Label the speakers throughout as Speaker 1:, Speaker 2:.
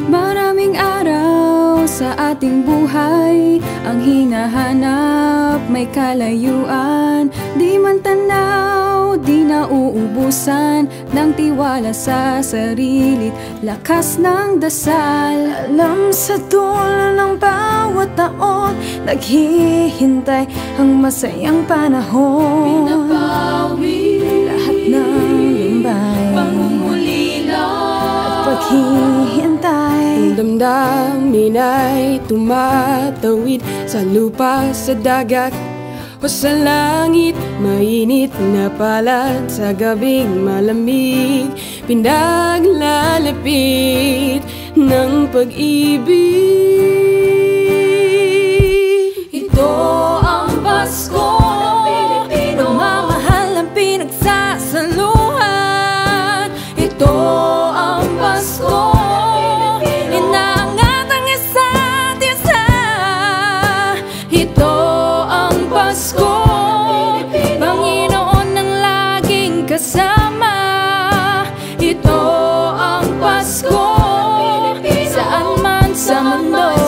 Speaker 1: Maraming araw sa ating buhay ang hinahanap, may kalayuan. Di man tanaw, di nauubusan ng tiwala sa sarili't lakas ng dasal. Alam sa dulo ng bawat taon, naghihintay ang masayang panahon. Pinabawi lahat ng limbay, pangungulila at paghihintay.
Speaker 2: Ang damdamin ay tumatawid sa lupa, sa dagat o sa langit. Mainit na palad sa gabing malamig, pinaglalapit ng pag-ibig.
Speaker 1: Ito ang Pasko, pagmamahal ang pinagsasaluhan. Ito ang Pasko, inaangat ang isa't isa. Ito ang Pasko, Panginoon ang laging kasama. Ito ang Pasko, saan man sa mundo.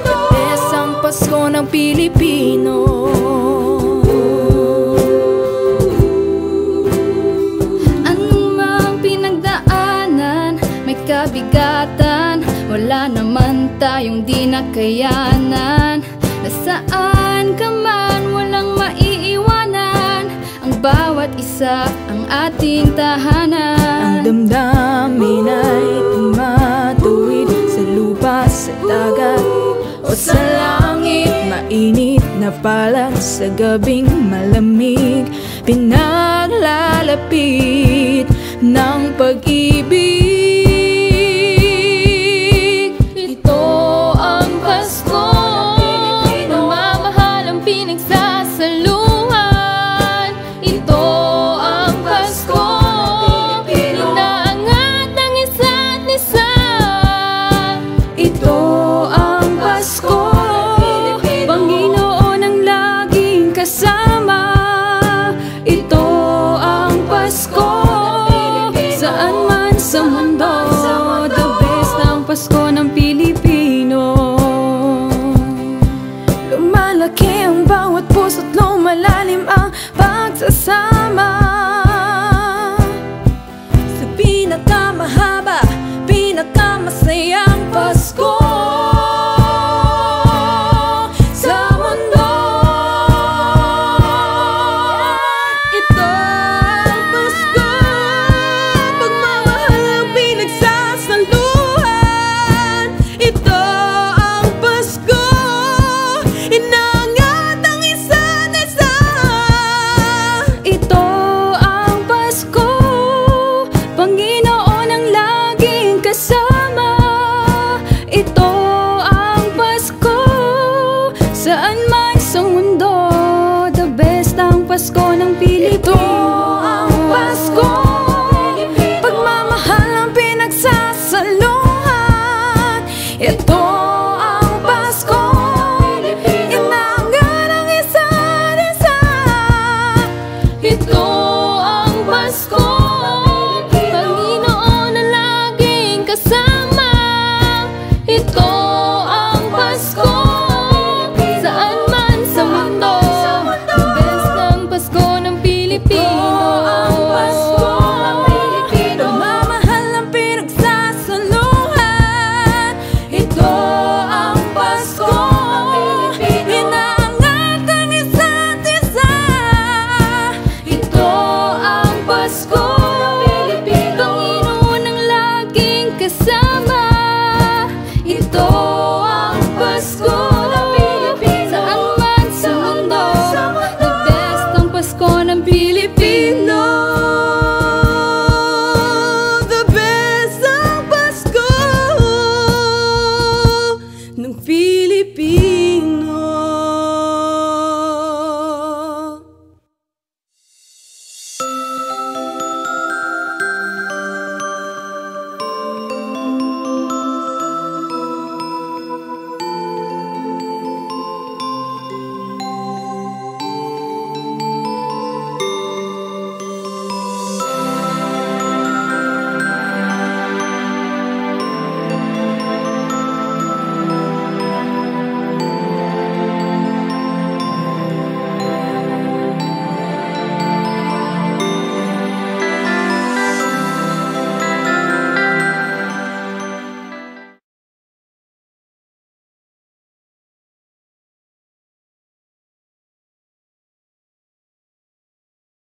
Speaker 1: The best ang Pasko ng Pilipino. Anong mang pinagdaanan, may kabigatan, wala naman tayong di nakayanan. Nasaan ka man, walang maiiwanan, ang bawat isa ang ating tahanan.
Speaker 2: Ang damdamin ay tumatuwid sa lupa, sa dagat
Speaker 1: O sa langit,
Speaker 2: mainit na palad sa gabing malamig, pinaglalapit ng pag-ibig.
Speaker 1: ito ang Pasko, pagmamahal ang pinagsasaluhan. Ito ang Pasko, inaangat ang isa't isa. Ito ang Pasko, Panginoon ang laging kasama. Ito ang Pasko, saan man sa mundo. The best ang Pasko ng Pilipino. Lumalaki ang bawat puso't lumalalim ang pagsasama. Sa pinakamahaba, pinakamasayang Pasko sa mundo. Ito ang Pasko, pagmamahal ang pinagsasaluhan. Ito ang Pasko, inaangat ang isa't isa. Ito ang Pasko, Panginoon ang laging kasama. Ito ang Pasko, saan man sa mundo. The best ang Pasko ng Pilipino. Ito ang Pasko, pagmamahal ang pinagsasaluhan. Ito ang Pasko, inaangat ang isa't isa. Ito ang Pasko, Panginoon ang laging kasama. Ito